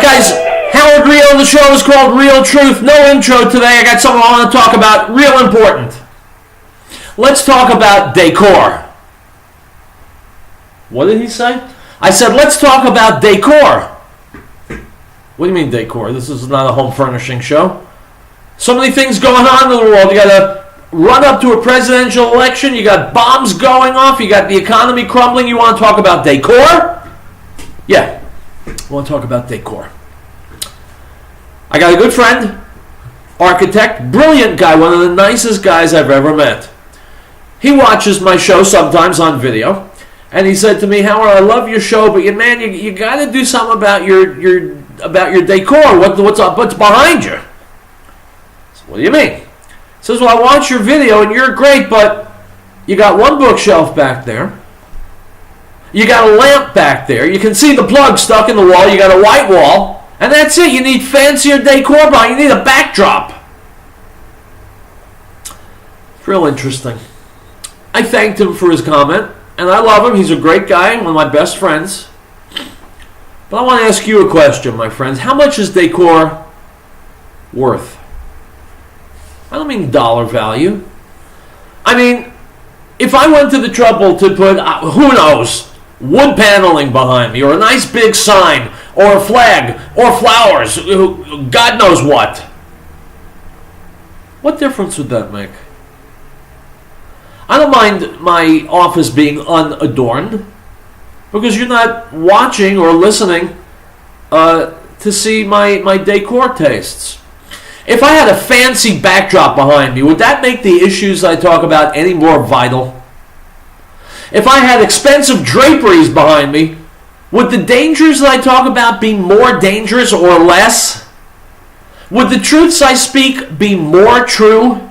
guys, Howard Riell. The show is called Real Truth. No intro today. I got something I want to talk about, real important. Let's talk about DECOR. What did he say? I said, let's talk about DECOR. What do you mean DECOR? This is not a home furnishing show. So many things going on in the world. You got to run up to a presidential election. You got bombs going off. You got the economy crumbling. You want to talk about DECOR? Yeah, I want to talk about DECOR. I got a good friend, architect, brilliant guy, one of the nicest guys I've ever met. He watches my show sometimes on video, and he said to me, "Howard, I love your show, but man, you got to do something about your DECOR. What's behind you?" I said, "What do you mean?" He says, "Well, I watch your video, and you're great, but you got one bookshelf back there. You got a lamp back there. You can see the plug stuck in the wall. You got a white wall. And that's it. You need fancier decor behind. You need a backdrop." It's real interesting. I thanked him for his comment, and I love him. He's a great guy, one of my best friends. But I want to ask you a question, my friends. How much is decor worth? I don't mean dollar value. I mean, if I went to the trouble to put, who knows, wood paneling behind me, or a nice big sign, or a flag, or flowers, God knows what difference would that make? I don't mind my office being unadorned, because you're not watching or listening to see my decor tastes. If I had a fancy backdrop behind me, would that make the issues I talk about any more vital? If I had expensive draperies behind me, would the dangers that I talk about be more dangerous or less? Would the truths I speak be more true?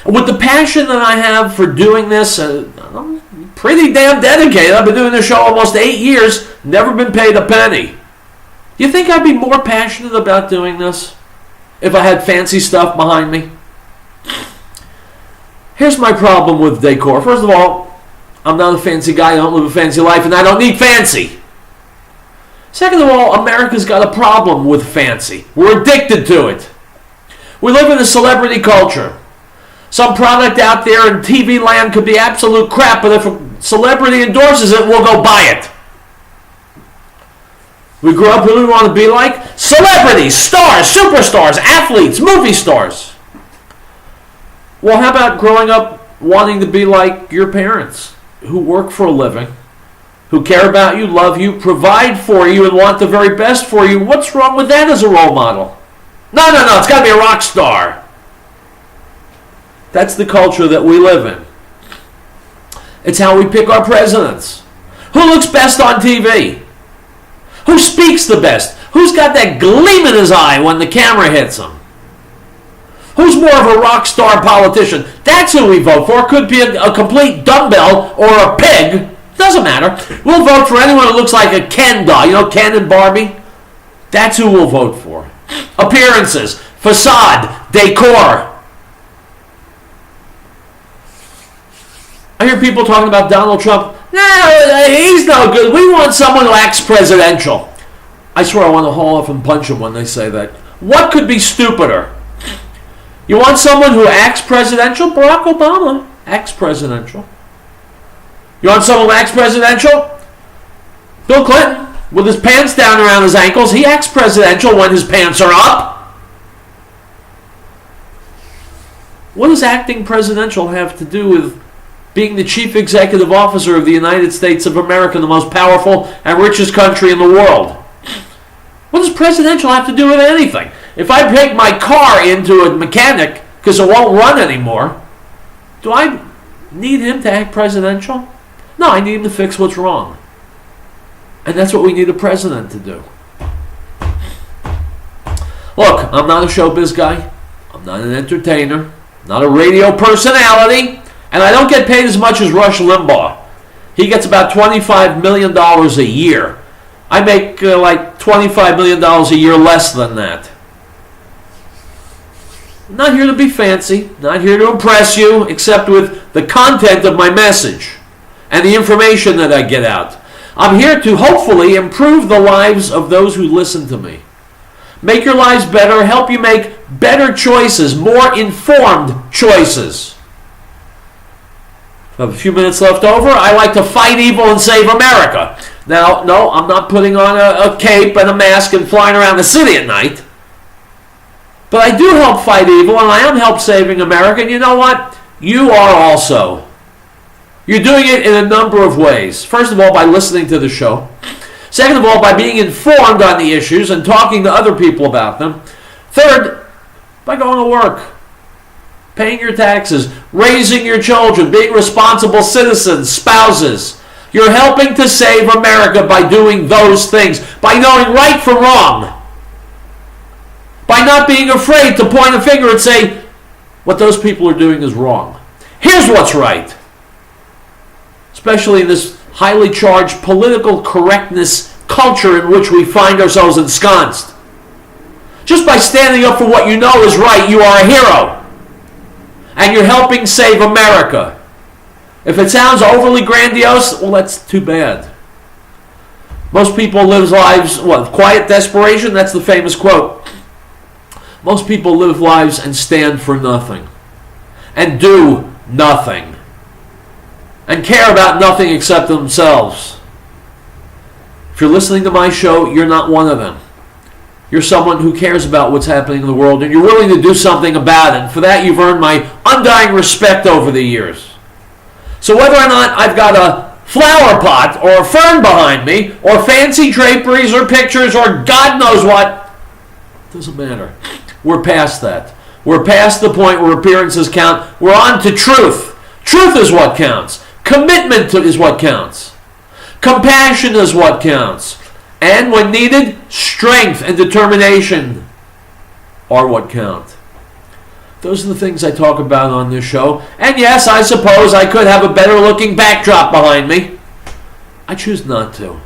With the passion that I have for doing this, I'm pretty damn dedicated. I've been doing this show almost 8 years, never been paid a penny. You think I'd be more passionate about doing this if I had fancy stuff behind me? Here's my problem with decor. First of all, I'm not a fancy guy. I don't live a fancy life, and I don't need fancy. Second of all, America's got a problem with fancy. We're addicted to it. We live in a celebrity culture. Some product out there in TV land could be absolute crap, but if a celebrity endorses it, we'll go buy it. We grew up, who do we want to be like? Celebrities, stars, superstars, athletes, movie stars. Well, how about growing up wanting to be like your parents, who work for a living, who care about you, love you, provide for you, and want the very best for you? What's wrong with that as a role model? No, it's got to be a rock star. That's the culture that we live in. It's how we pick our presidents. Who looks best on TV? Who speaks the best? Who's got that gleam in his eye when the camera hits him? Who's more of a rock star politician? That's who we vote for. Could be a complete dumbbell or a pig. Doesn't matter. We'll vote for anyone who looks like a Ken doll. You know Ken and Barbie? That's who we'll vote for. Appearances, facade, decor. I hear people talking about Donald Trump. No, he's no good. We want someone who acts presidential. I swear I want to haul off and punch them when they say that. What could be stupider? You want someone who acts presidential? Barack Obama acts presidential. You want someone who acts presidential? Bill Clinton, with his pants down around his ankles, he acts presidential when his pants are up. What does acting presidential have to do with being the chief executive officer of the United States of America, the most powerful and richest country in the world? What does presidential have to do with anything? If I take my car into a mechanic because it won't run anymore, do I need him to act presidential? No, I need him to fix what's wrong. And that's what we need a president to do. Look, I'm not a showbiz guy. I'm not an entertainer. I'm not a radio personality. And I don't get paid as much as Rush Limbaugh. He gets about $25 million a year. I make like $25 million a year less than that. I'm not here to be fancy, not here to impress you, except with the content of my message and the information that I get out. I'm here to hopefully improve the lives of those who listen to me. Make your lives better, help you make better choices, more informed choices. I have a few minutes left over. I like to fight evil and save America. Now, no, I'm not putting on a cape and a mask and flying around the city at night. But I do help fight evil, and I am help saving America. And you know what? You are also. You're doing it in a number of ways. First of all, by listening to the show. Second of all, by being informed on the issues and talking to other people about them. Third, by going to work, paying your taxes, raising your children, being responsible citizens, spouses. You're helping to save America by doing those things, by knowing right from wrong, by not being afraid to point a finger and say, what those people are doing is wrong. Here's what's right. Especially in this highly charged political correctness culture in which we find ourselves ensconced. Just by standing up for what you know is right, you are a hero. And you're helping save America. If it sounds overly grandiose, well, that's too bad. Most people live lives, what, quiet desperation? That's the famous quote. Most people live lives and stand for nothing. And do nothing. And care about nothing except themselves. If you're listening to my show, you're not one of them. You're someone who cares about what's happening in the world, and you're willing to do something about it. And for that, you've earned my undying respect over the years. So whether or not I've got a flower pot or a fern behind me, or fancy draperies or pictures or God knows what, it doesn't matter. We're past that. We're past the point where appearances count. We're on to truth. Truth is what counts. Commitment is what counts. Compassion is what counts. And when needed, strength and determination are what count. Those are the things I talk about on this show. And yes, I suppose I could have a better looking backdrop behind me. I choose not to.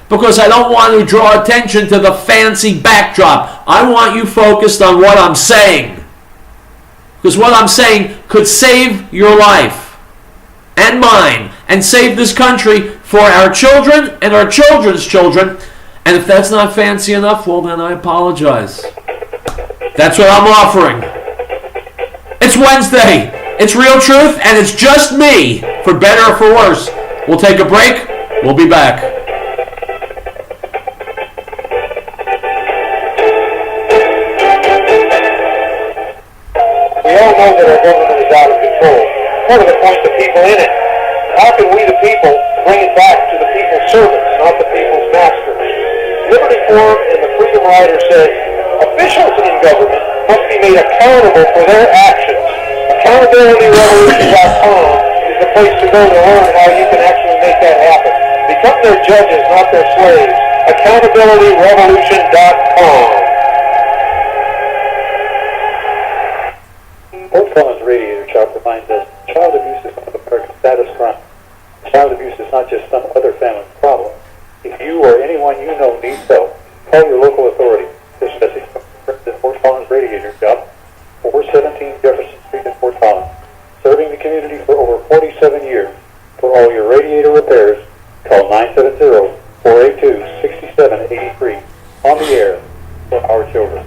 Because I don't want to draw attention to the fancy backdrop. I want you focused on what I'm saying. Because what I'm saying could save your life and mine and save this country for our children and our children's children. And if that's not fancy enough, well, then I apologize. That's what I'm offering. It's Wednesday. It's Real Truth, and it's just me, for better or for worse. We'll take a break. We'll be back. We all know that our government is out of control. What are the point the people in it? How can we, the people, bring it back to the people's servants, not the people's masters? Liberty Forum and the Freedom Rider says officials in government must be made accountable for their actions. AccountabilityRevolution.com is the place to go to learn how you can actually make that happen. Become their judges, not their slaves. AccountabilityRevolution.com. Old Fallon's radiator shop reminds us child abuse is one of America's saddest crimes. Child abuse is not just some other family's problem. If you or anyone you know needs help, call your local authority. This message comes from Fort Collins Radiator Shop, 417 Jefferson Street in Fort Collins, serving the community for over 47 years. For all your radiator repairs, call 970-482-6783. On the air for our children.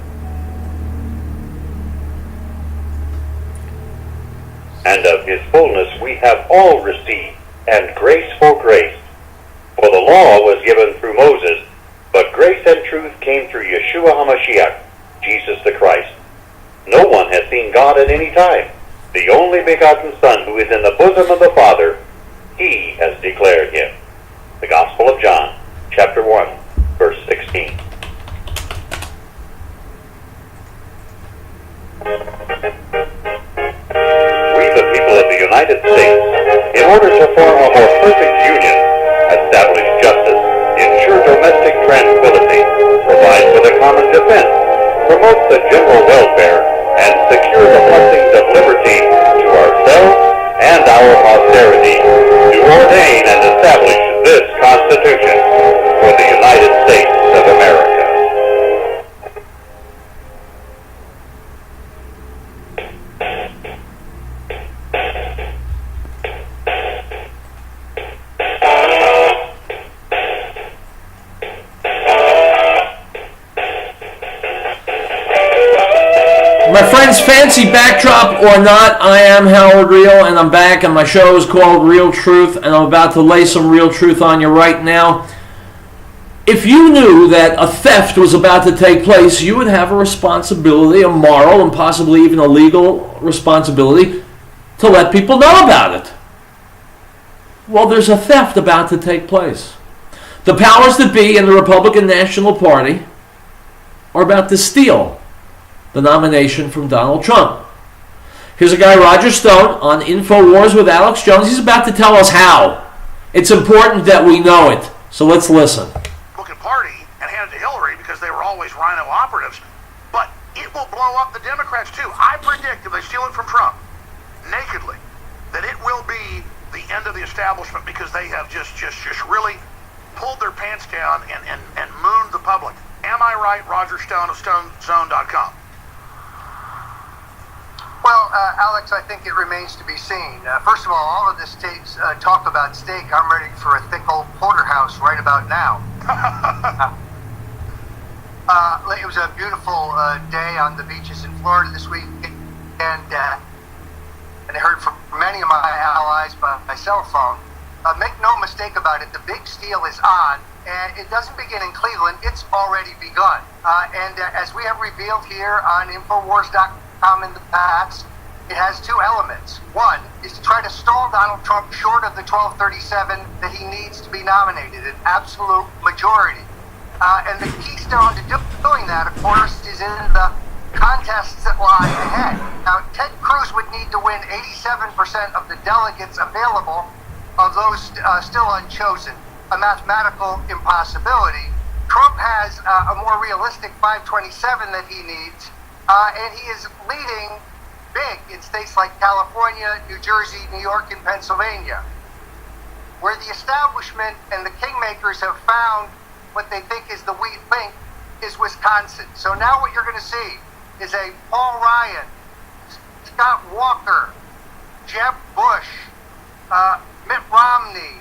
And of his fullness we have all received, and grace for grace. For the law was given through Moses, but grace and truth came through Yeshua HaMashiach, Jesus the Christ. No one has seen God at any time. The only begotten Son, who is in the bosom of the Father, he has declared him. The Gospel of John, chapter 1, verse 16. We, the people of the United States, in order to form a more perfect union, establish justice, ensure domestic tranquility, provide for the common defense, promote the general welfare, and secure the blessings of liberty to ourselves and our posterity, do ordain and establish this Constitution for the United States of America. My friends, fancy backdrop or not, I am Howard Riell, and I'm back, and my show is called Real Truth, and I'm about to lay some real truth on you right now. If you knew that a theft was about to take place, you would have a responsibility, a moral and possibly even a legal responsibility, to let people know about it. Well, there's a theft about to take place. The powers that be in the Republican National Party are about to steal the nomination from Donald Trump. Here's a guy, Roger Stone, on InfoWars with Alex Jones. He's about to tell us how. It's important that we know it. So let's listen. Republican Party and hand it to Hillary because they were always rhino operatives. But it will blow up the Democrats too. I predict if they steal it from Trump nakedly, that it will be the end of the establishment because they have just really pulled their pants down and mooned the public. Am I right, Roger Stone of StoneZone.com? Well, Alex, I think it remains to be seen. First of all of this talk about steak, I'm ready for a thick old porterhouse right about now. It was a beautiful day on the beaches in Florida this week, and I heard from many of my allies by my cell phone. Make no mistake about it, the big steal is on, and it doesn't begin in Cleveland, it's already begun. And as we have revealed here on Infowars.com in the past, it has two elements. One is to try to stall Donald Trump short of the 1237 that he needs to be nominated, an absolute majority. And the keystone to doing that, of course, is in the contests that lie ahead. Now, Ted Cruz would need to win 87% of the delegates available of those still unchosen, a mathematical impossibility. Trump has a more realistic 527 that he needs, and he is leading big in states like California, New Jersey, New York, and Pennsylvania, where the establishment and the kingmakers have found what they think is the weak link is Wisconsin. So now what you're going to see is a Paul Ryan, Scott Walker, Jeb Bush, Mitt Romney,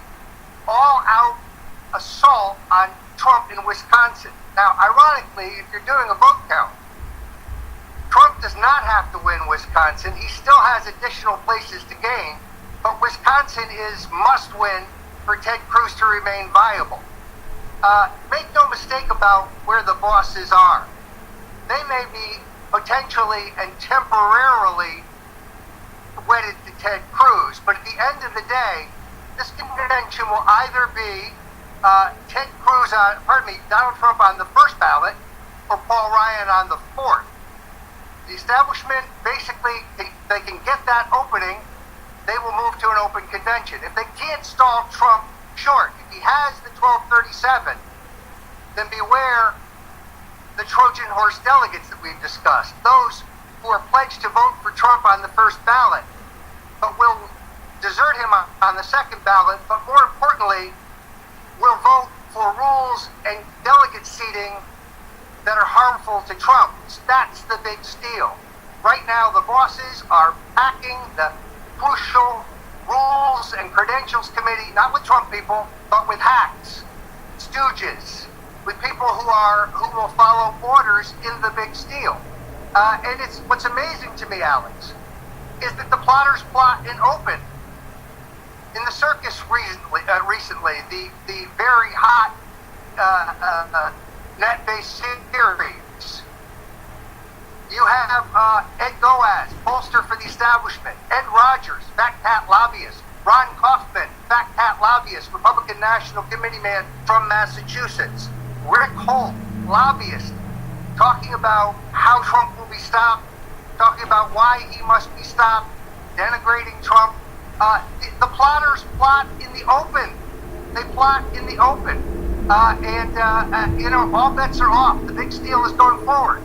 all-out assault on Trump in Wisconsin. Now, ironically, if you're doing a vote count, Trump does not have to win Wisconsin. He still has additional places to gain, but Wisconsin is must-win for Ted Cruz to remain viable. Make no mistake about where the bosses are. They may be potentially and temporarily wedded to Ted Cruz, but at the end of the day, this convention will either be Donald Trump on the first ballot or Paul Ryan on the fourth. The establishment, basically, they can get that opening, they will move to an open convention. If they can't stall Trump short, if he has the 1237, then beware the Trojan horse delegates that we've discussed, those who are pledged to vote for Trump on the first ballot, but will desert him on the second ballot, but more importantly, will vote for rules and delegate seating that are harmful to Trump. That's the big steal. Right now, the bosses are packing the crucial Rules and Credentials Committee, not with Trump people, but with hacks, stooges, with people who will follow orders in the big steal. And it's what's amazing to me, Alex, is that the plotters plot in open. In the circus recently, the very hot net-based series, you have Ed Goaz, pollster for the establishment, Ed Rogers, fat cat lobbyist, Ron Kaufman, fat cat lobbyist, Republican National Committee man from Massachusetts, Rick Holt, lobbyist, talking about how Trump will be stopped, talking about why he must be stopped, denigrating Trump. The plotters plot in the open. They plot in the open. All bets are off. The big steal is going forward.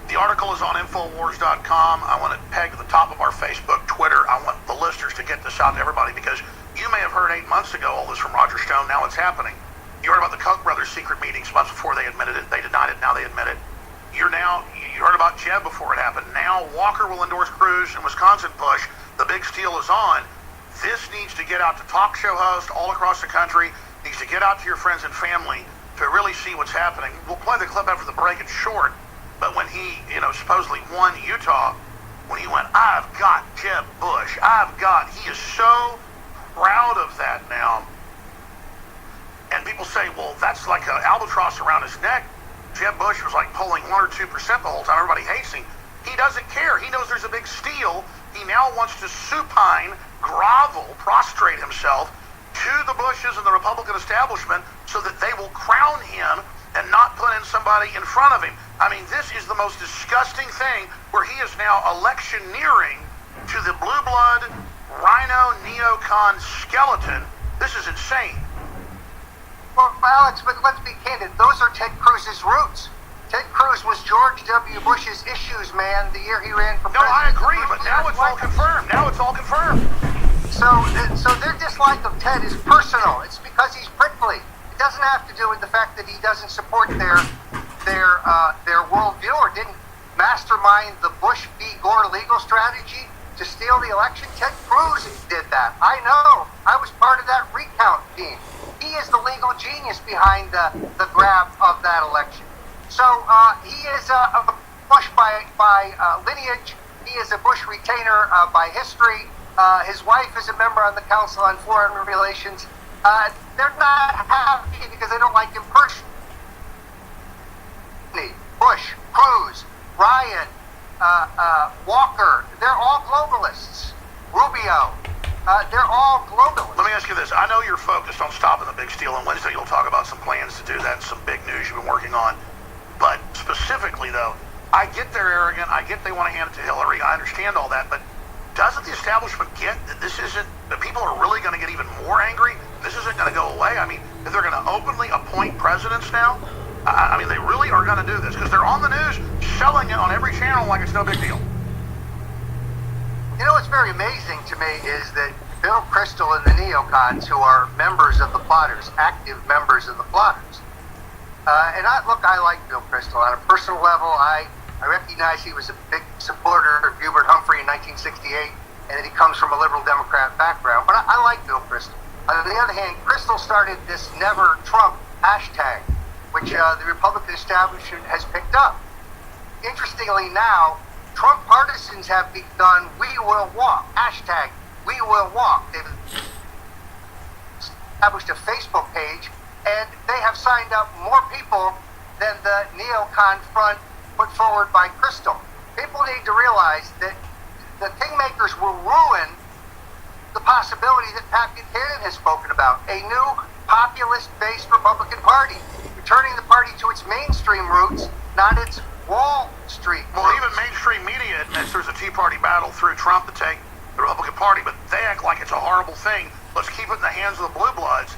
The article is on Infowars.com. I want it pegged to the top of our Facebook, Twitter. I want the listeners to get this out to everybody because you may have heard 8 months ago all this from Roger Stone. Now it's happening. You heard about the Koch brothers' secret meetings months before they admitted it. They denied it. Now they admit it. You heard about Jeb before it happened. Now Walker will endorse Cruz and Wisconsin push. The big steal is on. This needs to get out to talk show hosts all across the country. Needs to get out to your friends and family to really see what's happening. We'll play the clip after the break. It's short. But when he, supposedly won Utah, when he went, I've got Jeb Bush. He is so proud of that now. And people say, well, that's like an albatross around his neck. Jeb Bush was like polling 1 or 2% the whole time. Everybody hates him. He doesn't care. He knows there's a big steal. He now wants to supine, grovel, prostrate himself to the Bushes and the Republican establishment so that they will crown him and not put in somebody in front of him. I mean, this is the most disgusting thing, where he is now electioneering to the blue blood, rhino, neocon skeleton. This is insane. Well, Alex, but let's be candid. Those are Ted Cruz's roots. Ted Cruz was George W. Bush's issues man the year he ran for No, president. I agree, but now it's all confirmed. So their dislike of Ted is personal. It's because he's prickly. It doesn't have to do with the fact that he doesn't support their worldview or didn't mastermind the Bush v. Gore legal strategy to steal the election. Ted Cruz did that. I know. I was part of that recount team. He is the legal genius behind the grab of that election. So he is a Bush by lineage. He is a Bush retainer by history. His wife is a member on the Council on Foreign Relations. They're not happy because they don't like him personally. Bush, Cruz, Ryan, Walker, they're all globalists. Rubio, they're all globalists. Let me ask you this. I know you're focused on stopping the big steal, and Wednesday you'll talk about some plans to do that, some big news you've been working on. But specifically, though, I get they're arrogant. I get they want to hand it to Hillary. I understand all that. But doesn't the establishment get that this isn't, that people are really going to get even more angry? This isn't going to go away? I mean, if they're going to openly appoint presidents now, I mean, they really are going to do this because they're on the news selling it on every channel like it's no big deal. You know what's very amazing to me is that Bill Kristol and the neocons, who are members of the plotters, active members of the plotters, and I like Bill Kristol on a personal level. I recognize he was a big supporter of Hubert Humphrey in 1968, and that he comes from a liberal Democrat background. But I like Bill Kristol. On the other hand, Kristol started this Never Trump hashtag, which the Republican establishment has picked up. Interestingly now, Trump partisans have begun We Will Walk, hashtag We Will Walk. They've established a Facebook page, and they have signed up more people than the neocon front put forward by Kristol. People need to realize that the kingmakers will ruin the possibility that Pat Buchanan has spoken about, a new populist-based Republican Party, returning the party to its mainstream roots, not its Wall Street roots. Well, even mainstream media admits there's a Tea Party battle through Trump to take the Republican Party, but they act like it's a horrible thing. Let's keep it in the hands of the blue bloods.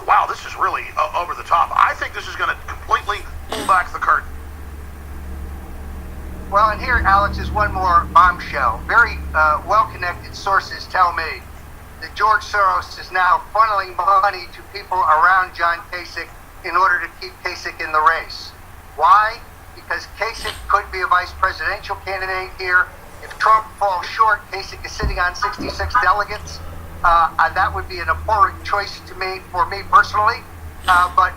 Wow, this is really over the top. I think this is going to completely pull back the curtain. Well, and here, Alex, is one more bombshell. Very well-connected sources tell me that George Soros is now funneling money to people around John Kasich in order to keep Kasich in the race. Why? Because Kasich could be a vice presidential candidate here. If Trump falls short, Kasich is sitting on 66 delegates. That would be an abhorrent choice for me personally. But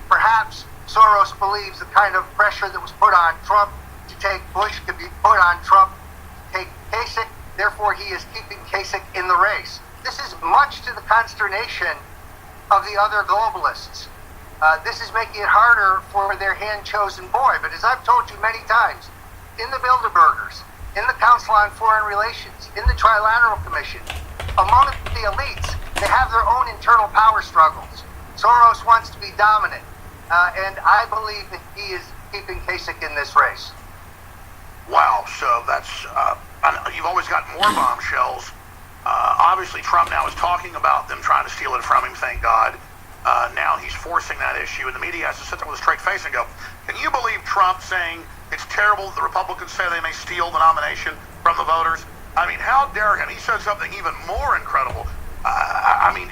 perhaps Soros believes the kind of pressure that was put on Trump to take Bush could be put on Trump to take Kasich. Therefore, he is keeping Kasich in the race. This is much to the consternation of the other globalists. This is making it harder for their hand-chosen boy. But as I've told you many times, in the Bilderbergers, in the Council on Foreign Relations, in the Trilateral Commission, among the elites, they have their own internal power struggles. Soros wants to be dominant, and I believe that he is keeping Kasich in this race. Wow, so that's, you've always got more bombshells. Obviously, Trump now is talking about them trying to steal it from him, thank God. Now he's forcing that issue, and the media has to sit there with a straight face and go, can you believe Trump saying it's terrible that the Republicans say they may steal the nomination from the voters? I mean, how dare him? He said something even more incredible. I mean,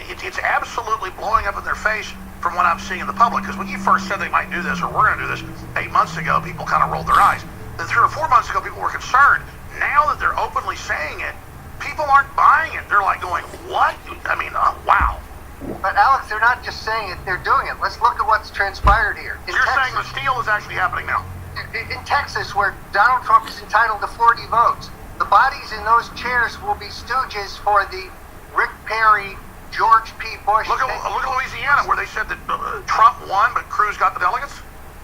it's absolutely blowing up in their face from what I'm seeing in the public, because when you first said they might do this, or we're going to do this 8 months ago, people kind of rolled their eyes. Then 3 or 4 months ago, people were concerned. Now that they're openly saying it, people aren't buying it. They're like going, what? I mean, wow. But Alex, they're not just saying it, they're doing it. Let's look at what's transpired here. You're saying the steal is actually happening now? in Texas, where Donald Trump is entitled to 40 votes, the bodies in those chairs will be stooges for the Rick Perry, George P. Bush. Look at Louisiana, where they said that Trump won, but Cruz got the delegates.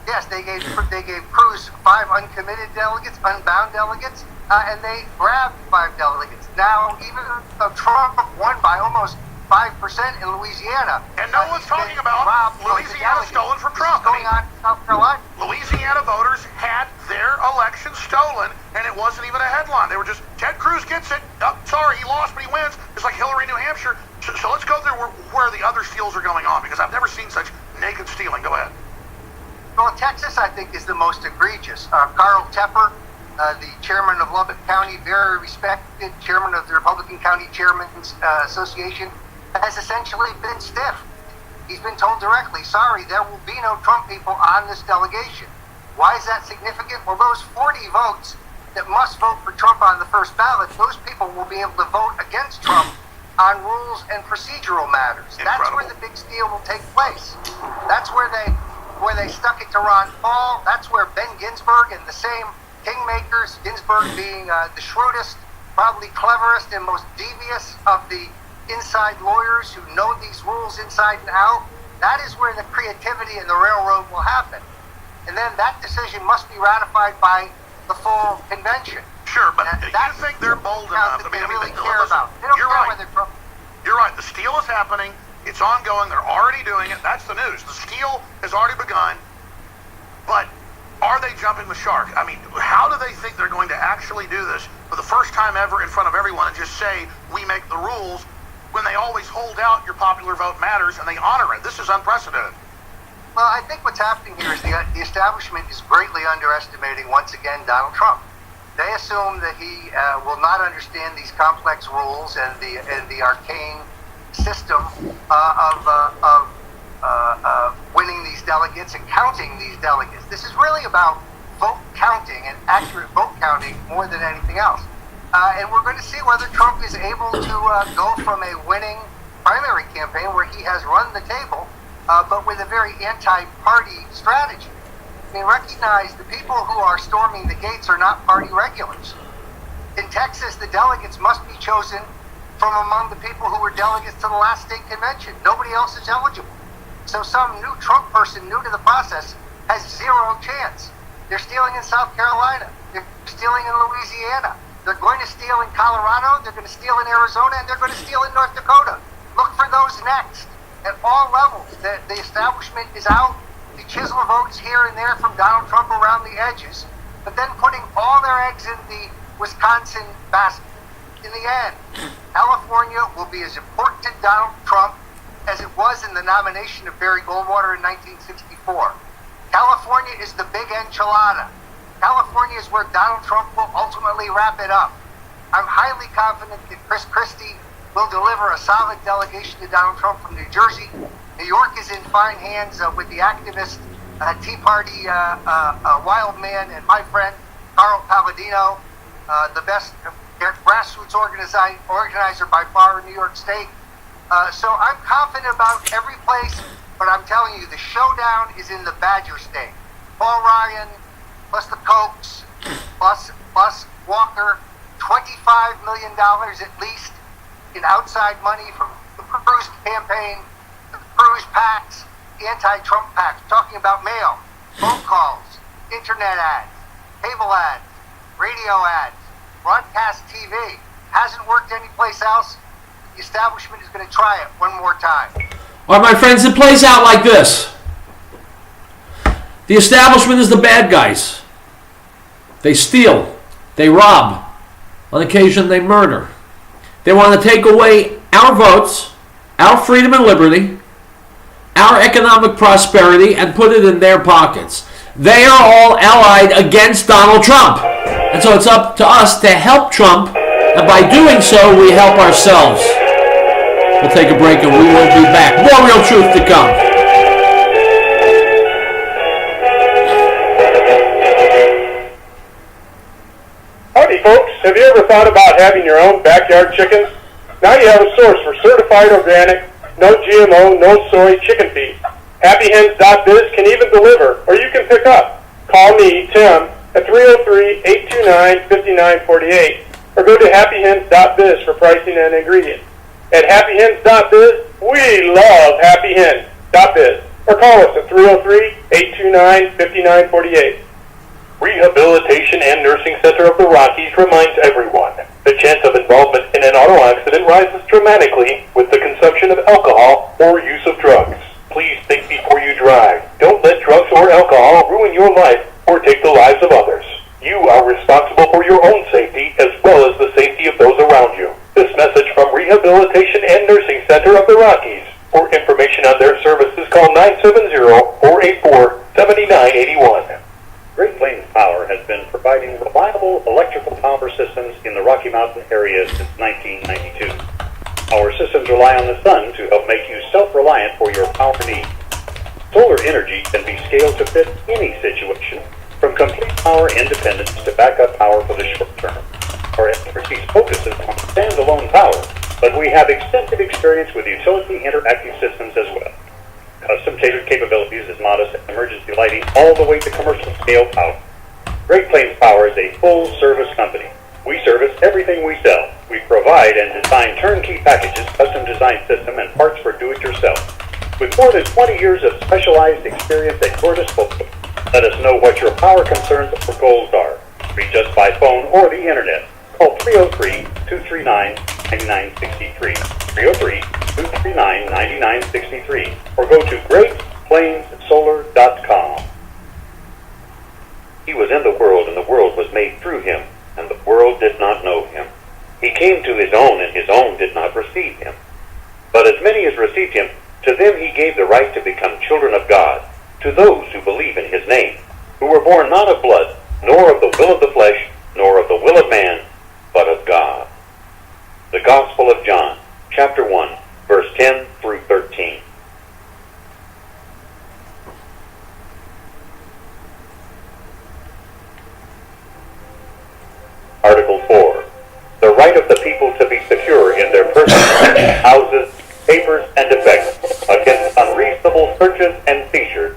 Yes, they gave Cruz 5 uncommitted delegates, unbound delegates, and they grabbed 5 delegates. Now, even though Trump won by almost 5% in Louisiana, and no one's talking about Louisiana stolen from Trump. Going on in South Carolina. Louisiana voters had their election stolen, and it wasn't even a headline. They were just, Ted Cruz gets it. Oh, sorry, he lost, but he wins. It's like Hillary, New Hampshire. So let's go through where the other steals are going on, because I've never seen such naked stealing. Go ahead. Well, Texas, I think, is the most egregious. Carl Tepper, the chairman of Lubbock County, very respected chairman of the Republican County Chairmen's Association, has essentially been stiffed. He's been told directly, sorry, there will be no Trump people on this delegation. Why is that significant? Well, those 40 votes that must vote for Trump on the first ballot, those people will be able to vote against Trump on rules and procedural matters. Incredible. That's where the big steal will take place. That's where they stuck it to Ron Paul. That's where Ben Ginsburg and the same kingmakers, Ginsburg being the shrewdest, probably cleverest, and most devious of the inside lawyers who know these rules inside and out. That is where the creativity and the railroad will happen. And then that decision must be ratified by the full convention. Sure, but do you think they're bold enough? They really care about. They don't you're care right. whether Trump. You're right. The steal is happening. It's ongoing. They're already doing it. That's the news. The steal has already begun. But are they jumping the shark? I mean, how do they think they're going to actually do this for the first time ever in front of everyone and just say, we make the rules, when they always hold out your popular vote matters and they honor it? This is unprecedented. Well, I think what's happening here is the establishment is greatly underestimating, once again, Donald Trump. They assume that he will not understand these complex rules and the arcane system of winning these delegates and counting these delegates. This is really about vote counting and accurate vote counting more than anything else. And we're going to see whether Trump is able to go from a winning primary campaign where he has run the table, but with a very anti-party strategy. I mean, recognize the people who are storming the gates are not party regulars. In Texas, the delegates must be chosen from among the people who were delegates to the last state convention. Nobody else is eligible. So some new Trump person new to the process has zero chance. They're stealing in South Carolina. They're stealing in Louisiana. They're going to steal in Colorado. They're going to steal in Arizona, and they're going to steal in North Dakota. Look for those next at all levels. The establishment is out to chisel votes here and there from Donald Trump around the edges, but then putting all their eggs in the Wisconsin basket. In the end, California will be as important to Donald Trump as it was in the nomination of Barry Goldwater in 1964. California is the big enchilada. California is where Donald Trump will ultimately wrap it up. I'm highly confident that Chris Christie will deliver a solid delegation to Donald Trump from New Jersey. New York is in fine hands with the activist Tea Party wild man and my friend Carl Palladino, the best grassroots organizer by far in New York State. So I'm confident about every place, but I'm telling you, the showdown is in the Badger State. Paul Ryan, plus the Kochs, plus Walker, $25 million at least in outside money from the Cruz campaign, the Cruz PACs, the anti-Trump PACs, talking about mail, phone calls, internet ads, cable ads, radio ads, broadcast TV. Hasn't worked anyplace else. The establishment is going to try it one more time. All right, my friends, it plays out like this. The establishment is the bad guys. They steal. They rob. On occasion, they murder. They want to take away our votes, our freedom and liberty, our economic prosperity, and put it in their pockets. They are all allied against Donald Trump. And so it's up to us to help Trump, and by doing so, we help ourselves. We'll take a break and we will be back. More Real Truth to come. Howdy folks, have you ever thought about having your own backyard chickens? Now you have a source for certified organic, no GMO, no soy chicken feed. HappyHens.biz can even deliver, or you can pick up. call me, Tim, at 303-829-5948, or go to happyhens.biz for pricing and ingredients. At happyhens.biz, we love happyhens.biz, or call us at 303-829-5948. Rehabilitation and Nursing Center of the Rockies reminds everyone the chance of involvement in an auto accident rises dramatically with the consumption of alcohol or use of drugs. Please think before you drive. Don't let drugs or alcohol ruin your life or take the lives of others. You are responsible for your own safety as well as the safety of those around you. This message from Rehabilitation and Nursing Center of the Rockies. For information on their services, call 970-484-7981. Great Plains Power has been providing reliable electrical power systems in the Rocky Mountain area since 1992. Our systems rely on the sun to help make you self-reliant for your power needs. Solar energy can be scaled to fit any situation, from complete power independence to backup power for the short term. Our expertise focuses on standalone power, but we have extensive experience with utility interactive systems as well. Custom-tailored capabilities as modest emergency lighting all the way to commercial scale power. Great Plains Power is a full-service company. We service everything we sell. We provide and design turnkey packages, custom design system, and parts for do-it-yourself. With more than 20 years of specialized experience at your disposal, let us know what your power concerns or goals are. Reach us by phone or the internet. Call 303-239-9963, 303-239-9963, or go to GreatPlainsSolar.com. He was in the world, and the world was made through him, and the world did not know him. He came to his own, and his own did not receive him. But as many as received him, to them he gave the right to become children of God, to those who believe in his name, who were born not of blood, nor of the will of the flesh, nor of the will of man, but of God. The Gospel of John, chapter 1, verse 10 through 13. Article 4. The right of the people to be secure in their persons, houses, papers, and effects against unreasonable searches and seizures.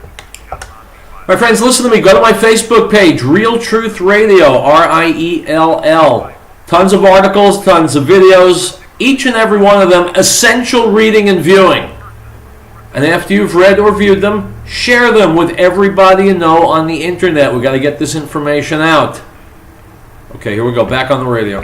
My friends, listen to me. Go to my Facebook page, Real Truth Radio, Riell. Tons of articles, tons of videos, each and every one of them essential reading and viewing. And after you've read or viewed them, share them with everybody you know on the internet. We've got to get this information out. Okay, here we go. Back on the radio.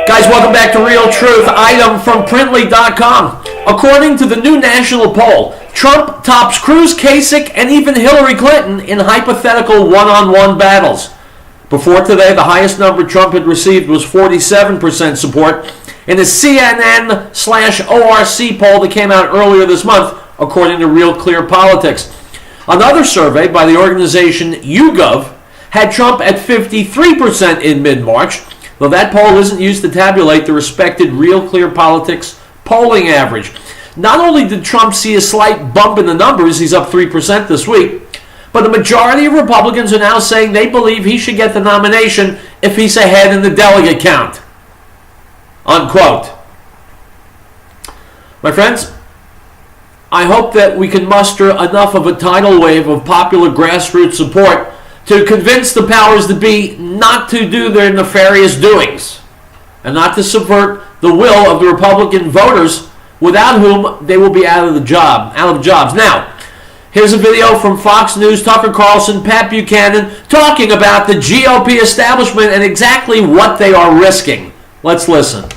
Guys, welcome back to Real Truth. Item from Printly.com. According to the new national poll, Trump tops Cruz, Kasich, and even Hillary Clinton in hypothetical one-on-one battles. Before today, the highest number Trump had received was 47% support in a CNN/ORC poll that came out earlier this month, according to Real Clear Politics. Another survey by the organization YouGov had Trump at 53% in mid-March, though that poll isn't used to tabulate the respected Real Clear Politics polling average. Not only did Trump see a slight bump in the numbers, he's up 3% this week, but the majority of Republicans are now saying they believe he should get the nomination if he's ahead in the delegate count. Unquote. My friends, I hope that we can muster enough of a tidal wave of popular grassroots support to convince the powers that be not to do their nefarious doings and not to subvert the will of the Republican voters, without whom they will be out of jobs. Now, here's a video from Fox News, Tucker Carlson, Pat Buchanan, talking about the GOP establishment and exactly what they are risking. Let's listen.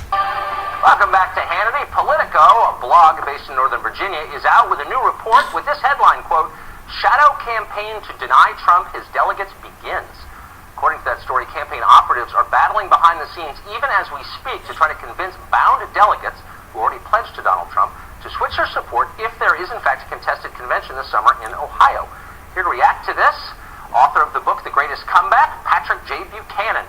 Welcome back to Hannity. Politico, a blog based in Northern Virginia, is out with a new report with this headline, quote, "Shadow campaign to deny Trump his delegates begins." According to that story, campaign operatives are battling behind the scenes even as we speak to try to convince bound delegates who already pledged to Donald Trump to switch their support if there is in fact a contested convention this summer in Ohio. Here to react to this, author of the book The Greatest Comeback, Patrick J. Buchanan.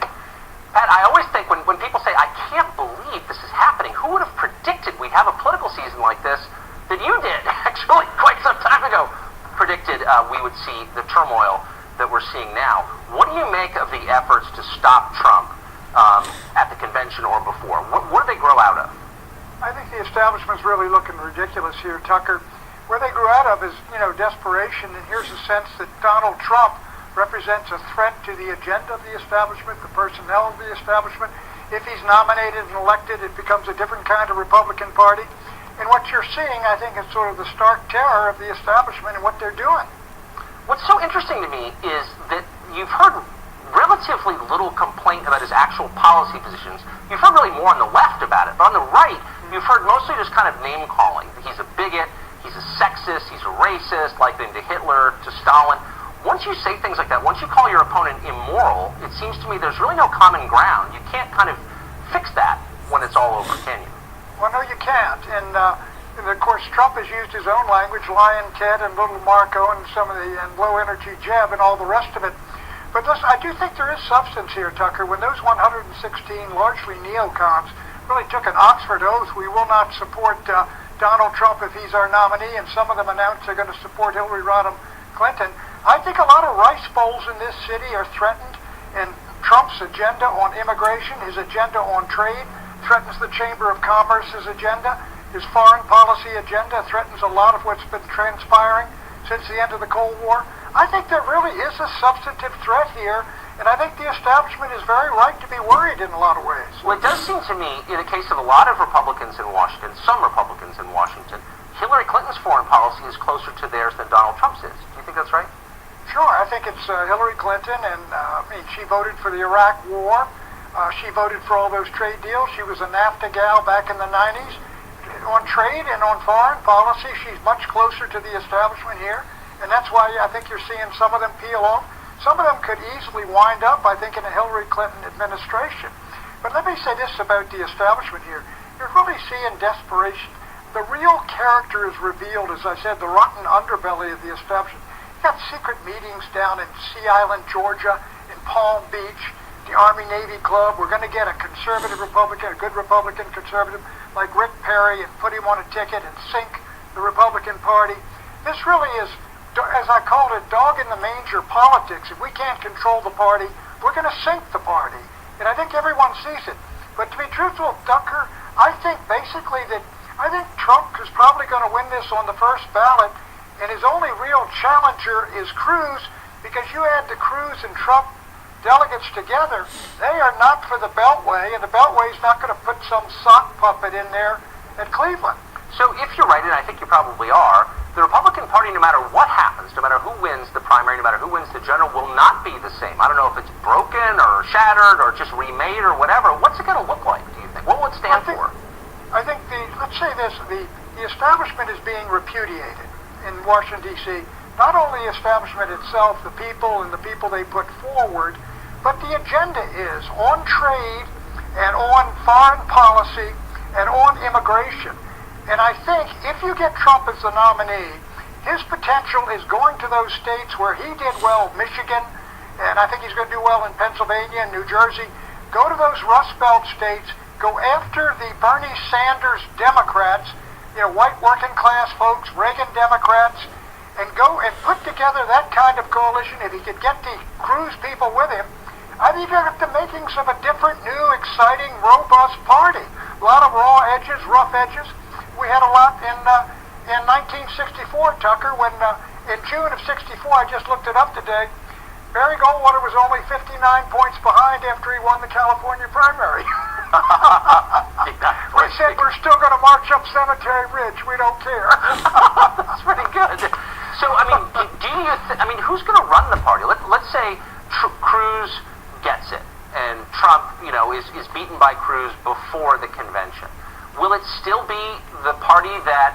Pat, I always think when people say, I can't believe this is happening, who would have predicted we'd have a political season like this? That you did, actually, quite some time ago, predicted we would see the turmoil that we're seeing now. What do you make of the efforts to stop Trump at the convention or before? What do they grow out of? the establishment's really looking ridiculous here, Tucker. Where they grew out of is, desperation, and here's a sense that Donald Trump represents a threat to the agenda of the establishment, the personnel of the establishment. If he's nominated and elected, it becomes a different kind of Republican Party. And what you're seeing, I think, is sort of the stark terror of the establishment and what they're doing. What's so interesting to me is that you've heard relatively little complaint about his actual policy positions. You've heard really more on the left about it, but on the right, you've heard mostly just kind of name-calling. He's a bigot, he's a sexist, he's a racist, likening to Hitler, to Stalin. Once you say things like that, once you call your opponent immoral, it seems to me there's really no common ground. You can't kind of fix that when it's all over, can you? Well, no, you can't. And of course, Trump has used his own language, Lion Ted and Little Marco and some of the low-energy Jeb and all the rest of it. But listen, I do think there is substance here, Tucker. When those 116 largely neocons really took an Oxford oath, we will not support Donald Trump if he's our nominee, and some of them announced they're going to support Hillary Rodham Clinton. I think a lot of rice bowls in this city are threatened, and Trump's agenda on immigration, his agenda on trade, threatens the Chamber of Commerce's agenda. His foreign policy agenda threatens a lot of what's been transpiring since the end of the Cold War. I think there really is a substantive threat here, and I think the establishment is very right to be worried in a lot of ways. Well, it does seem to me, in the case of a lot of Republicans in Washington, some Republicans in Washington, Hillary Clinton's foreign policy is closer to theirs than Donald Trump's is. Do you think that's right? Sure, I think it's Hillary Clinton, and she voted for the Iraq War. She voted for all those trade deals. She was a NAFTA gal back in the 90s. On trade and on foreign policy, she's much closer to the establishment here, and that's why I think you're seeing some of them peel off. Some of them could easily wind up, I think, in a Hillary Clinton administration. But let me say this about the establishment here. You're really seeing desperation. The real character is revealed, as I said, the rotten underbelly of the establishment. You got secret meetings down in Sea Island, Georgia, in Palm Beach, the Army-Navy Club. We're going to get a conservative Republican, a good Republican conservative like Rick Perry, and put him on a ticket and sink the Republican Party. This really is, as I called it, dog in the manger politics. If we can't control the party, we're going to sink the party. And I think everyone sees it. But to be truthful, Tucker, I think basically that I think Trump is probably going to win this on the first ballot, and his only real challenger is Cruz, because you add the Cruz and Trump delegates together, they are not for the Beltway, and the Beltway is not going to put some sock puppet in there at Cleveland. So if you're right, and I think you probably are, the Republican Party, no matter what happens, no matter who wins the primary, no matter who wins the general, will not be the same. I don't know if it's broken or shattered or just remade or whatever. What's it going to look like, do you think? What will it stand for? I think let's say this, the establishment is being repudiated in Washington, D.C. Not only the establishment itself, the people and the people they put forward, but the agenda is on trade and on foreign policy and on immigration. And I think if you get Trump as the nominee, his potential is going to those states where he did well, Michigan, and I think he's going to do well in Pennsylvania and New Jersey. Go to those Rust Belt states, go after the Bernie Sanders Democrats, white working class folks, Reagan Democrats, and go and put together that kind of coalition. If he could get the Cruz people with him, I think you're at the makings of a different, new, exciting, robust party. A lot of raw edges, rough edges. We had a lot in 1964, Tucker, when in June of 64, I just looked it up today, Barry Goldwater was only 59 points behind after he won the California primary. We said we're still going to march up Cemetery Ridge. We don't care. That's pretty good. So, who's going to run the party? Let's say Cruz gets it, and Trump, is beaten by Cruz before the convention. Will it still be the party that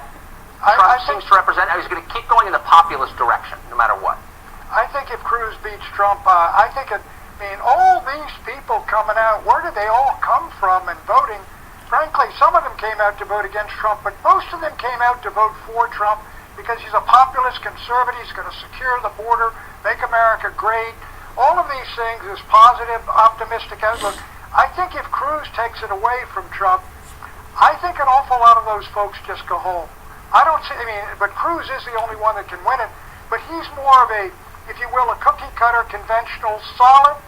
Trump seems to represent? He's going to keep going in the populist direction, no matter what. I think if Cruz beats Trump, all these people coming out, where did they all come from and voting? Frankly, some of them came out to vote against Trump, but most of them came out to vote for Trump because he's a populist conservative. He's going to secure the border, make America great. All of these things, this positive, optimistic outlook. I think if Cruz takes it away from Trump, I think an awful lot of those folks just go home. But Cruz is the only one that can win it. But he's more of a, if you will, a cookie-cutter, conventional, solid,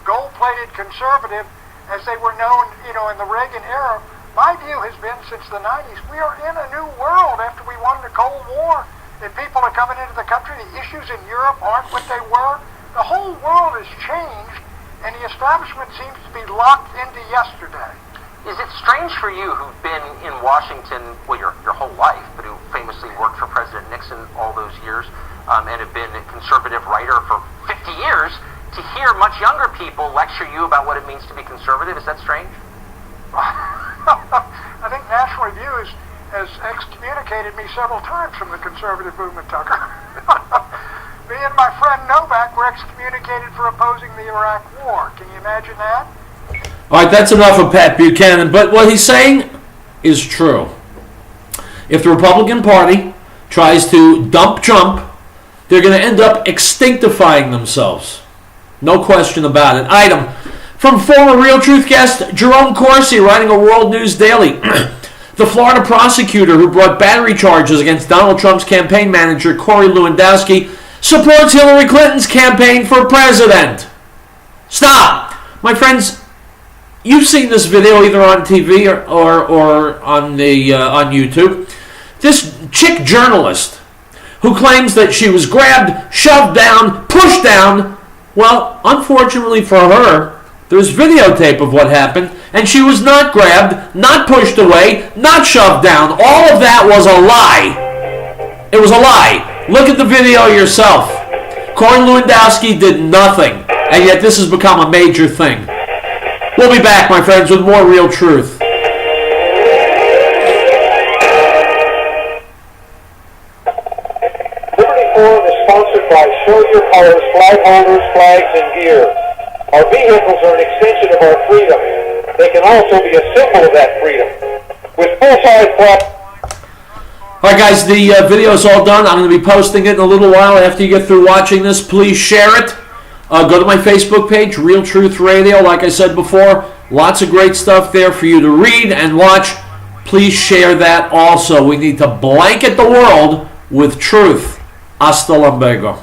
gold-plated conservative, as they were known, in the Reagan era. My view view has been since the 90s, we are in a new world after we won the Cold War. And people are coming into the country. The issues in Europe aren't what they were. The whole world has changed, and the establishment seems to be locked into yesterday. Is it strange for you, who've been in Washington, well, your whole life, but who famously worked for President Nixon all those years, and have been a conservative writer for 50 years, to hear much younger people lecture you about what it means to be conservative? Is that strange? I think National Review has excommunicated me several times from the conservative movement, Tucker. Me and my friend Novak were excommunicated for opposing the Iraq War. Can you imagine that? All right, that's enough of Pat Buchanan. But what he's saying is true. If the Republican Party tries to dump Trump, they're going to end up extinctifying themselves. No question about it. Item from former Real Truth guest Jerome Corsi, writing a World News Daily. The Florida prosecutor who brought battery charges against Donald Trump's campaign manager, Corey Lewandowski, supports Hillary Clinton's campaign for president. Stop! My friends, you've seen this video either on TV or on YouTube. This chick journalist who claims that she was grabbed, shoved down, pushed down. Well, unfortunately for her, there's videotape of what happened, and she was not grabbed, not pushed away, not shoved down. All of that was a lie. It was a lie. Look at the video yourself. Corey Lewandowski did nothing, and yet this has become a major thing. We'll be back, my friends, with more Real Truth. Liberty Forum is sponsored by Show Your Colors, flag holders, flags, and gear. Our vehicles are an extension of our freedom. They can also be a symbol of that freedom. With full-size flags. Alright guys, the video is all done. I'm going to be posting it in a little while after you get through watching this. Please share it. Go to my Facebook page, Real Truth Radio. Like I said before, lots of great stuff there for you to read and watch. Please share that also. We need to blanket the world with truth. Hasta luego.